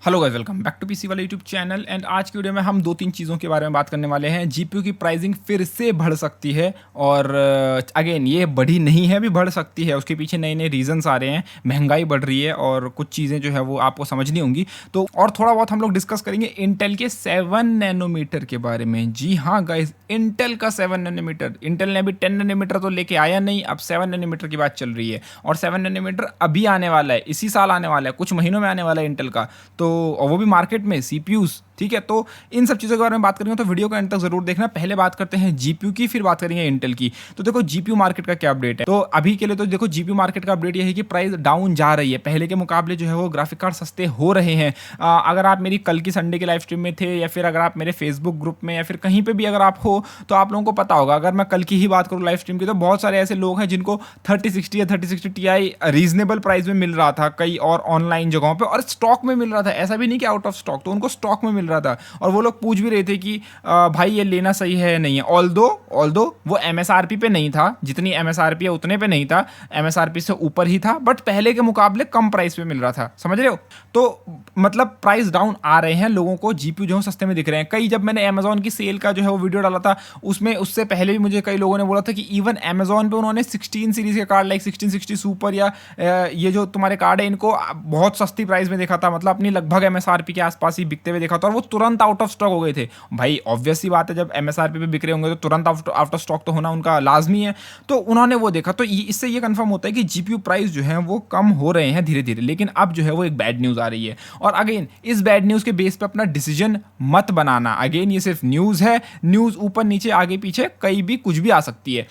Hello guys, welcome back to PC वाला YouTube channel. And आज की वीडियो में हम दो तीन चीज़ों के बारे में बात करने वाले हैं। जीपीयू की प्राइसिंग फिर से बढ़ सकती है और अगेन ये बढ़ी नहीं है, अभी बढ़ सकती है। उसके पीछे नए नए रीजंस आ रहे हैं, महंगाई बढ़ रही है और कुछ चीज़ें जो है वो आपको समझनी होंगी। तो और थोड़ा बहुत हम लोग डिस्कस करेंगे इंटेल के 7 नैनोमीटर के बारे में। जी हाँ गाइस, इंटेल का 7 नैनोमीटर। इंटेल ने अभी 10 नैनोमीटर तो लेके आया नहीं, अब 7 नैनोमीटर की बात चल रही है। और 7 नैनोमीटर अभी आने वाला है, इसी साल आने वाला है, कुछ महीनों में आने वाला है इंटेल का। तो और वो भी मार्केट में सीपीयूज। ठीक है, तो इन सब चीज़ों के बारे में बात करेंगे तो वीडियो को एंड तक जरूर देखना। पहले बात करते हैं जीपीयू की, फिर बात करेंगे इंटेल की। तो देखो जीपीयू मार्केट का क्या अपडेट है। तो अभी के लिए तो देखो जीपीयू मार्केट का अपडेट ये है कि प्राइस डाउन जा रही है। पहले के मुकाबले जो है वो ग्राफिक कार्ड सस्ते हो रहे हैं। अगर आप मेरी कल की संडे के लाइव स्ट्रीम में थे, या फिर अगर आप मेरे फेसबुक ग्रुप में, या फिर कहीं पर भी अगर आप हो, तो आप लोगों को पता होगा। अगर मैं कल की ही बात करूँ लाइव स्ट्रीम की, तो बहुत सारे ऐसे लोग हैं जिनको 3060 या 3060 Ti रीजनेबल प्राइस में मिल रहा था कई और ऑनलाइन जगहों पे, और स्टॉक में मिल रहा था। ऐसा भी नहीं कि आउट ऑफ स्टॉक, तो उनको स्टॉक में मिल रहा था। और वो लोग पूछ भी रहे थे कि भाई ये लेना सही है या नहीं है। ऑल्दो वो एमएसआरपी पे नहीं था, जितनी एमएसआरपी है उतने पे नहीं था, एमएसआरपी से ऊपर ही था, बट पहले के मुकाबले कम प्राइस पे मिल रहा था। समझ रहे हो? तो मतलब प्राइस डाउन आ रहे हैं, लोगों को जीपीयू जो है सस्ते में दिख रहे हैं। कई जब मैंने अमेजोन की सेल का जो है वो वीडियो डाला था, उसमें उससे पहले भी मुझे कई लोगों ने बोला था कि इवन अमेजोन पे उन्होंने 16 सीरीज के कार्ड लाइक 1660 सुपर या ये जो तुम्हारे कार्ड है, इनको बहुत सस्ती प्राइस में देखा था, मतलब अपनी लगभग एमएसआरपी के आसपास ही बिकते हुए देखा था, और वो तुरंत आउट ऑफ स्टॉक हो गए थे। भाई ऑब्वियस सी बात है, जब एमएसआरपी पे बिक रहे होंगे तो तुरंत आउट ऑफ स्टॉक तो होना उनका लाजमी है। तो उन्होंने वो देखा, तो इससे ये कंफर्म होता है कि जीपीयू प्राइस जो है वो कम हो रहे हैं धीरे धीरे। लेकिन अब जो है वो एक बैड न्यूज़ आ रही है, और अगेन इस बैड न्यूज़ के बेस पे अपना डिसीजन मत बनाना। अगेन ये सिर्फ न्यूज़ है, न्यूज़ ऊपर नीचे आगे पीछे कहीं भी कुछ भी आ सकती है।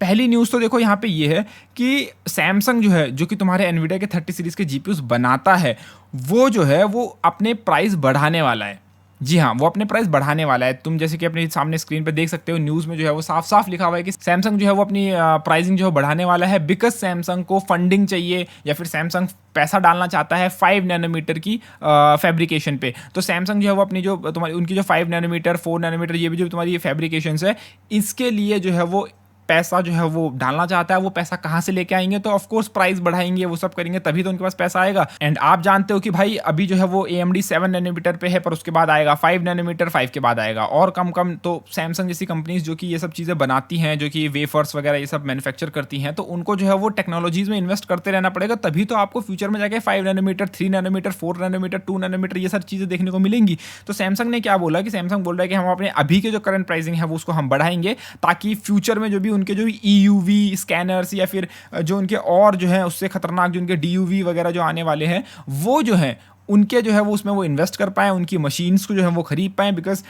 पहली न्यूज़ तो देखो यहाँ पे ये है कि सैमसंग जो है, जो कि तुम्हारे एनवीडिया के 30 सीरीज के जीपीयूज बनाता है, वो जो है वो अपने प्राइस बढ़ाने वाला है। जी हाँ, वो अपने प्राइस बढ़ाने वाला है। तुम जैसे कि अपने सामने स्क्रीन पे देख सकते हो, न्यूज़ में जो है वो साफ साफ लिखा हुआ है कि सैमसंग जो है वो अपनी प्राइसिंग जो है बढ़ाने वाला है, बिकॉज सैमसंग को फंडिंग चाहिए, या फिर सैमसंग पैसा डालना चाहता है 5 नैनोमीटर की फैब्रिकेशन पे। तो सैमसंग जो है वो अपनी जो तुम्हारी उनकी जो 5 नैनोमीटर 4 नैनोमीटर ये भी जो तुम्हारी ये फैब्रिकेशन है, इसके लिए जो है वो पैसा जो है वो डालना चाहता है। वो पैसा कहाँ से लेके आएंगे? तो ऑफ कोर्स प्राइस बढ़ाएंगे, वो सब करेंगे, तभी तो उनके पास पैसा आएगा। एंड आप जानते हो कि भाई अभी जो है वो AMD 7 नैनोमीटर पे है, पर उसके बाद आएगा 5 नैनोमीटर, 5 के बाद आएगा और कम कम। तो सैमसंग जैसी कंपनीज जो कि ये सब चीज़ें बनाती हैं, जो कि वेफर्स वगैरह ये सब मैन्युफैक्चर करती हैं, तो उनको जो है वो टेक्नोलॉजीज में इन्वेस्ट करते रहना पड़ेगा, तभी तो आपको फ्यूचर में जाके 5 नैनोमीटर, 3 नैनोमीटर, 4 नैनोमीटर, 2 नैनोमीटर ये सब चीज़ें देखने को मिलेंगी। तो सैमसंग ने क्या बोला कि सैमसंग बोल रहा है कि हम अपने अभी के जो करंट प्राइसिंग है वो उसको हम बढ़ाएंगे, ताकि फ्यूचर में जो भी उनके जो EUV स्कैनर्स या फिर जो उनके और जो है उससे खतरनाक जो उनके DUV वगैरह जो आने वाले हैं, वो जो है उनके जो है वो उसमें वो इन्वेस्ट कर पाएँ, उनकी मशीन्स को जो है वो खरीद पाएँ। बिकॉज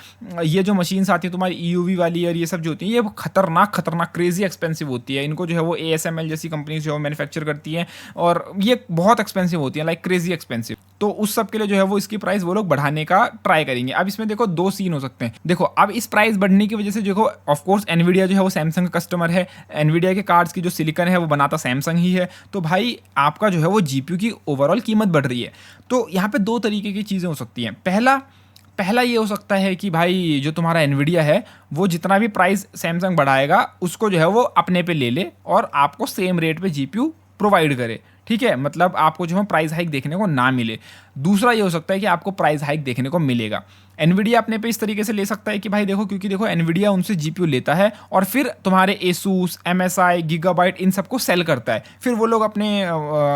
ये जो मशीन्स आती है तुम्हारी EUV वाली और ये सब जो होती है, ये खतरनाक क्रेजी एक्सपेंसिव होती है। इनको जो है वो ASML जैसी कंपनीज जो है मैन्युफैक्चर करती हैं, और ये बहुत एक्सपेंसिव होती है, लाइक क्रेजी एक्सपेंसिव। तो उस सब के लिए जो है वो इसकी प्राइस वो लोग बढ़ाने का ट्राई करेंगे। अब इसमें देखो दो सीन हो सकते हैं। देखो अब इस प्राइस बढ़ने की वजह से देखो ऑफकोर्स एनवीडिया जो है वो सैमसंग का कस्टमर है, एनवीडिया के कार्ड्स की जो सिलिकॉन है वो बनाता सैमसंग ही है। तो भाई आपका जो है वो जीपीयू की ओवरऑल कीमत बढ़ रही है। तो यहाँ पे दो तरीके की चीज़ें हो सकती हैं। पहला ये हो सकता है कि भाई जो तुम्हारा एनवीडिया है वो जितना भी प्राइस सैमसंग बढ़ाएगा उसको जो है वो अपने पे ले ले और आपको सेम रेट पे जीपीयू प्रोवाइड करे। ठीक है, मतलब आपको जो है प्राइस हाइक देखने को ना मिले। दूसरा ये हो सकता है कि आपको प्राइस हाइक देखने को मिलेगा। एनवीडिया अपने पे इस तरीके से ले सकता है कि भाई देखो, क्योंकि देखो एनवीडिया उनसे जीपीयू लेता है और फिर तुम्हारे एसूस, MSI, गीगाबाइट इन सबको सेल करता है, फिर वो लोग अपने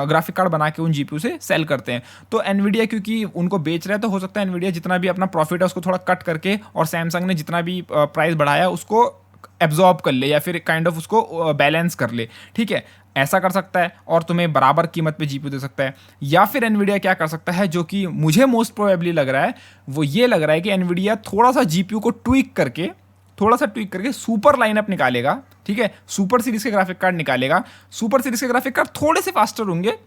ग्राफिक कार्ड बना के उन जीपीयू से सेल करते हैं। तो एनवीडिया क्योंकि उनको बेच रहा है, तो हो सकता है एनवीडिया जितना भी अपना प्रॉफिट है उसको थोड़ा कट करके, और सैमसंग ने जितना भी प्राइस बढ़ाया उसको एब्जॉर्ब कर ले, या फिर काइंड ऑफ उसको बैलेंस कर ले। ठीक है, ऐसा कर सकता है और तुम्हें बराबर कीमत पे जीपीयू दे सकता है। या फिर एनवीडिया क्या कर सकता है, जो कि मुझे मोस्ट प्रोबेबली लग रहा है, वो ये लग रहा है कि एनवीडिया थोड़ा सा जीपीयू को ट्विक करके सुपर लाइनअप निकालेगा। ठीक है, सुपर सीरीज के ग्राफिक कार्ड निकालेगा। सुपर सीरीज के ग्राफिक कार्ड थोड़े से फास्टर होंगे,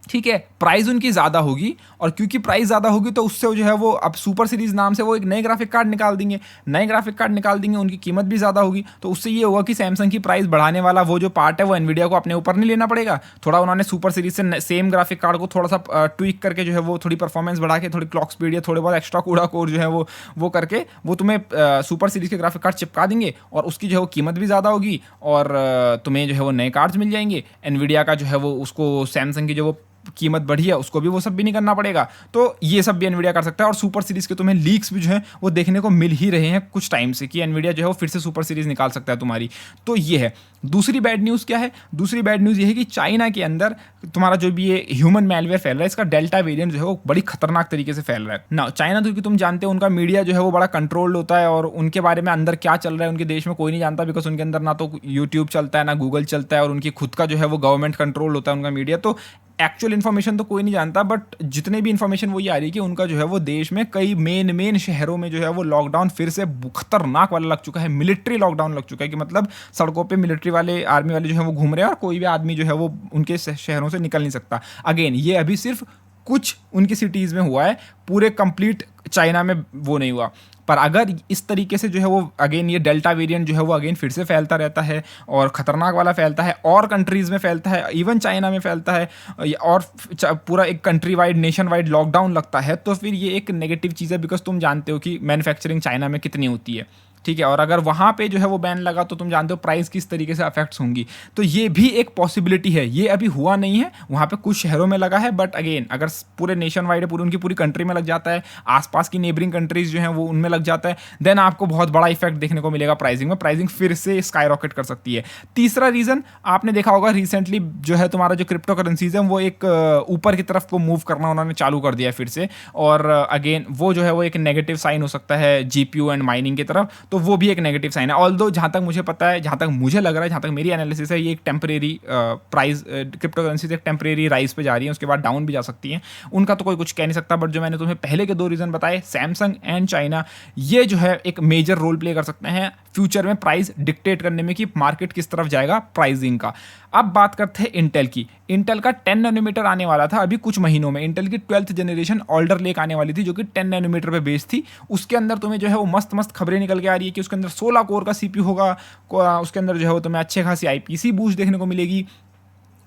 ठीक है, प्राइस उनकी ज़्यादा होगी, और क्योंकि प्राइस ज़्यादा होगी तो उससे जो है वो अब सुपर सीरीज़ नाम से वो एक नए ग्राफिक कार्ड निकाल देंगे, उनकी कीमत भी ज़्यादा होगी। तो उससे ये होगा कि सैमसंग की प्राइस बढ़ाने वाला वो जो पार्ट है वो एनवीडिया को अपने ऊपर नहीं लेना पड़ेगा। थोड़ा उन्होंने सुपर सीरीज से सेम ग्राफिक कार्ड को थोड़ा सा ट्विक करके जो है वो थोड़ी परफॉर्मेंस बढ़ा के, थोड़ी क्लॉक स्पीड या थोड़े बहुत एक्स्ट्रा कूड़ा कोर जो है वो करके वो तुम्हें सुपर सीरीज के ग्राफिक कार्ड चिपका देंगे, और उसकी जो है वो कीमत भी ज़्यादा होगी, और तुम्हें जो है वो नए कार्ड्स मिल जाएंगे। एनवीडिया का जो है वो उसको सैमसंग की जो वो कीमत बढ़ी है उसको भी वो सब भी नहीं करना पड़ेगा। तो ये सब भी एनवीडिया कर सकता है। और सुपर सीरीज़ के तुम्हें लीक्स भी जो है वो देखने को मिल ही रहे हैं कुछ टाइम से कि एनवीडिया जो है वो फिर से सुपर सीरीज़ निकाल सकता है तुम्हारी। तो ये है। दूसरी बैड न्यूज़ क्या है? दूसरी बैड न्यूज़ ये है कि चाइना के अंदर तुम्हारा जो भी ये ह्यूमन मैलवेयर फैल रहा है, इसका डेल्टा वेरिएंट जो है वो बड़ी खतरनाक तरीके से फैल रहा है ना। चाइना तो, क्योंकि तुम जानते हो उनका मीडिया जो है वो बड़ा कंट्रोल्ड होता है और उनके बारे में अंदर क्या चल रहा है उनके देश में कोई नहीं जानता, बिकॉज उनके अंदर ना तो यूट्यूब चलता है ना गूगल चलता है और उनकी खुद का जो है वो गवर्नमेंट कंट्रोल होता है उनका मीडिया। तो एक्चुअल इन्फॉर्मेशन तो कोई नहीं जानता, बट जितने भी इन्फॉर्मेशन वो ये आ रही है कि उनका जो है वो देश में कई मेन शहरों में जो है वो लॉकडाउन फिर से खतरनाक वाला लग चुका है, मिलिट्री लॉकडाउन लग चुका है कि मतलब सड़कों पे मिलिट्री वाले आर्मी वाले जो है वो घूम रहे हैं और कोई भी आदमी जो है वो उनके शहरों से निकल नहीं सकता। अगेन ये अभी सिर्फ कुछ उनकी सिटीज़ में हुआ है, पूरे कंप्लीट चाइना में वो नहीं हुआ। पर अगर इस तरीके से जो है वो अगेन ये डेल्टा वेरिएंट जो है वो अगेन फिर से फैलता रहता है और ख़तरनाक वाला फैलता है और कंट्रीज़ में फैलता है, इवन चाइना में फैलता है और पूरा एक country wide nation wide lockdown लगता है, तो फिर ये एक नेगेटिव चीज़ है। बिकॉज तुम जानते हो कि मैन्युफैक्चरिंग चाइना में कितनी होती है, ठीक है, और अगर वहाँ पे जो है वो बैन लगा तो तुम जानते हो प्राइस किस तरीके से अफेक्ट्स होंगी। तो ये भी एक पॉसिबिलिटी है। ये अभी हुआ नहीं है, वहाँ पे कुछ शहरों में लगा है, बट अगेन अगर पूरे नेशन वाइड पूरी उनकी पूरी कंट्री में लग जाता है, आसपास की नेबरिंग कंट्रीज जो हैं वो उनमें लग जाता है, देन आपको बहुत बड़ा इफेक्ट देखने को मिलेगा प्राइसिंग में। प्राइसिंग फिर से स्काई रॉकेट कर सकती है। तीसरा रीज़न आपने देखा होगा रिसेंटली जो है तुम्हारा जो क्रिप्टो करेंसीज है वो एक ऊपर की तरफ को मूव करना उन्होंने चालू कर दिया है फिर से, और अगेन वो जो है वो एक नेगेटिव साइन हो सकता है जीपीयू एंड माइनिंग की तरफ, तो वो भी एक नेगेटिव साइन है। ऑल्दो जहाँ तक मुझे पता है, जहाँ तक मुझे लग रहा है, जहाँ तक मेरी एनालिसिस है, ये एक टेम्परेरी प्राइस क्रिप्टो करेंसी एक टेम्परेरी राइज पे जा रही है, उसके बाद डाउन भी जा सकती है, उनका तो कोई कुछ कह नहीं सकता। बट जो मैंने तुम्हें पहले के दो रीज़न बताए, सैमसंग एंड चाइना, ये जो है एक मेजर रोल प्ले कर सकते हैं फ्यूचर में प्राइस डिक्टेट करने में कि मार्केट किस तरफ जाएगा प्राइसिंग का। अब बात करते हैं इंटेल की। इंटेल का 10 नैनोमीटर आने वाला था अभी कुछ महीनों में। इंटेल की 12th जनरेशन ऑल्डर लेक आने वाली थी जो कि 10 नैनोमीटर पे बेस्ड थी। उसके अंदर तुम्हें जो है वो मस्त मस्त खबरें निकल के आ रही है कि उसके अंदर 16 कोर का सीपीयू होगा, उसके अंदर जो है वो तुम्हें अच्छे खासी आईपीसी बूस्ट देखने को मिलेगी,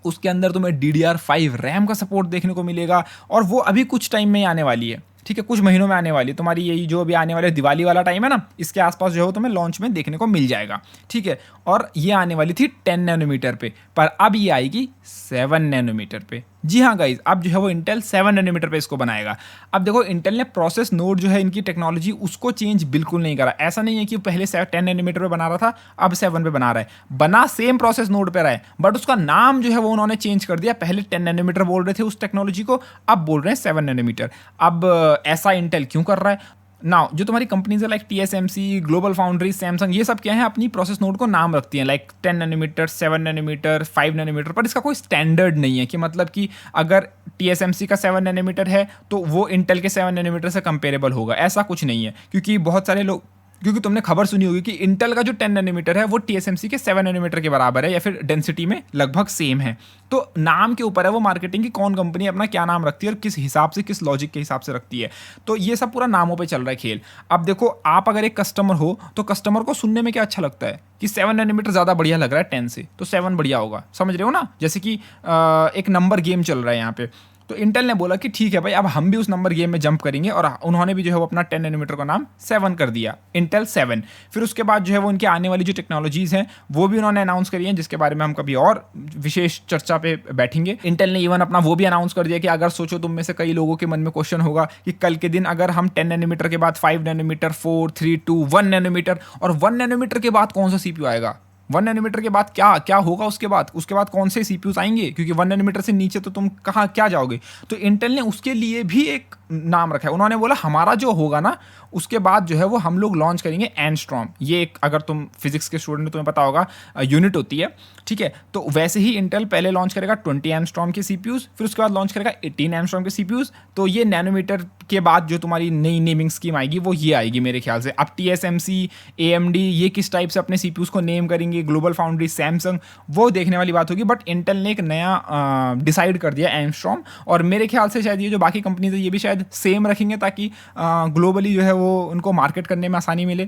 उसके अंदर तुम्हें DDR5 रैम का सपोर्ट देखने को मिलेगा, और वो अभी कुछ टाइम में ही आने वाली है, ठीक है, कुछ महीनों में आने वाली है। तुम्हारी यही जो अभी आने वाले दिवाली वाला टाइम है ना, इसके आसपास जो है वो तुम्हें लॉन्च में देखने को मिल जाएगा, ठीक है। और ये आने वाली थी 10 नैनोमीटर पे, पर अब ये आएगी 7 नैनोमीटर पे। जी हाँ गाइज, अब जो है वो इंटेल 7 नैनोमीटर पे इसको बनाएगा। अब देखो इंटेल ने प्रोसेस नोड जो है इनकी टेक्नोलॉजी उसको चेंज बिल्कुल नहीं करा। ऐसा नहीं है कि पहले 10 नैनोमीटर पे बना रहा था अब 7 पे बना रहा है, बना सेम प्रोसेस नोड पे रहा है, बट उसका नाम जो है वो उन्होंने चेंज कर दिया। पहले 10 नैनोमीटर बोल रहे थे उस टेक्नोलॉजी को, अब बोल रहे हैं 7 नैनोमीटर। अब ऐसा इंटेल क्यों कर रहा है? नाउ जो तुम्हारी कंपनीज है like TSMC, global foundry, Samsung, ये सब क्या है अपनी प्रोसेस नोड को नाम रखती हैं लाइक 10 नैनोमीटर, 7 नैनोमीटर, 5 नैनोमीटर, पर इसका कोई स्टैंडर्ड नहीं है कि मतलब कि अगर TSMC का 7 नैनोमीटर है तो वो इंटेल के 7 नैनोमीटर से कंपेरेबल होगा, ऐसा कुछ नहीं है। क्योंकि बहुत सारे लोग, क्योंकि तुमने खबर सुनी होगी कि इंटेल का जो 10 नैनोमीटर है वो TSMC के 7 नैनोमीटर के बराबर है या फिर डेंसिटी में लगभग सेम है। तो नाम के ऊपर है वो मार्केटिंग की, कौन कंपनी अपना क्या नाम रखती है और किस हिसाब से, किस लॉजिक के हिसाब से रखती है। तो ये सब पूरा नामों पे चल रहा है खेल। अब देखो आप अगर एक कस्टमर हो तो कस्टमर को सुनने में क्या अच्छा लगता है कि 7 नैनोमीटर ज़्यादा बढ़िया लग रहा है 10 से, तो 7 बढ़िया होगा, समझ रहे हो ना। जैसे कि एक नंबर गेम चल रहा है यहाँ पे, तो इंटेल ने बोला कि ठीक है भाई अब हम भी उस नंबर गेम में जंप करेंगे, और उन्होंने भी जो है वो अपना 10 नैनोमीटर का नाम 7 कर दिया, इंटेल 7। फिर उसके बाद जो है वो उनके आने वाली जो टेक्नोलॉजीज़ हैं वो भी उन्होंने अनाउंस करी हैं, जिसके बारे में हम कभी और विशेष चर्चा पे बैठेंगे। इंटेल ने इवन अपना वो भी अनाउंस कर दिया कि अगर सोचो तुम में से कई लोगों के मन में क्वेश्चन होगा कि कल के दिन अगर हम 10 नैनोमीटर के बाद 5 नैनोमीटर, 4, 3, 2, 1 नैनोमीटर, और 1 नैनोमीटर के बाद कौन सा CPU आएगा, 1 नैनोमीटर के बाद क्या क्या होगा, उसके बाद कौन से CPUs आएंगे, क्योंकि 1 नैनोमीटर से नीचे तो तुम कहाँ क्या जाओगे। तो इंटेल ने उसके लिए भी एक नाम रखा है। उन्होंने बोला हमारा जो होगा ना उसके बाद जो है वो हम लोग लॉन्च करेंगे एंगस्ट्रॉम। ये एक, अगर तुम फिजिक्स के स्टूडेंट हो तुम्हें पता होगा, यूनिट होती है, ठीक है। तो वैसे ही इंटेल पहले लॉन्च करेगा 20 एंगस्ट्रॉम के CPUs, फिर उसके बाद लॉन्च करेगा 18 एंगस्ट्रॉम के CPUs। तो ये नैनोमीटर के बाद जो तुम्हारी नई नेमिंग स्कीम आएगी वो ये आएगी मेरे ख्याल से। अब TSMC, AMD ये किस टाइप से अपने CPUs को नेम करेंगे, ग्लोबल फाउंड्री, सैमसंग, वो देखने वाली बात होगी। बट इंटेल ने एक नया डिसाइड कर दिया एंगस्ट्रॉम, और मेरे ख्याल से शायद ये जो बाकी कंपनीज है ये भी शायद सेम रखेंगे ताकि ग्लोबली जो है वो उनको मार्केट करने में आसानी मिले।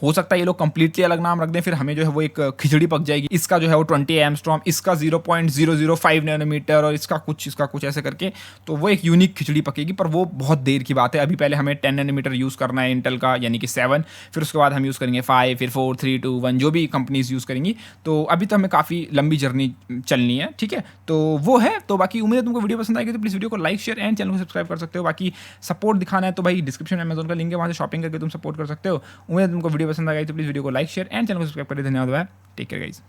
हो सकता है ये लोग कंप्लीटली अलग नाम रख दें, फिर हमें जो है वो एक खिचड़ी पक जाएगी। इसका जो है वो 20 एंगस्ट्रॉम, इसका 0.005 नैनोमीटर और इसका कुछ ऐसे करके, तो वो एक यूनिक खिचड़ी पकेगी। पर वो बहुत देर की बात है। अभी पहले हमें 10 नैनोमीटर यूज़ करना है इंटेल का, यानी कि 7, फिर उसके बाद हम यूज़ करेंगे 5, फिर 4, 3, 2, 1, जो भी कंपनीज यूज़ करेंगी। तो अभी तो हमें काफ़ी लंबी जर्नी चलनी है, ठीक है। तो वो है। तो बाकी उम्मीद है तुमको वीडियो पसंद आएगी, तो प्लीज़ वीडियो को लाइक, शेयर एंड चैनल को सब्सक्राइब कर सकते हो। बाकी सपोर्ट दिखाना है तो भाई डिस्क्रिप्शन में अमेजन का लिंक है, वहाँ से शॉपिंग करके तुम सपोर्ट कर सकते हो। उम्मीद है तुमको वीडियो पसंद आ गई, तो प्लीज़ वीडियो को लाइक, शेयर एंड चैनल को सब्सक्राइब करें। धन्यवाद, टेक केयर गाइस।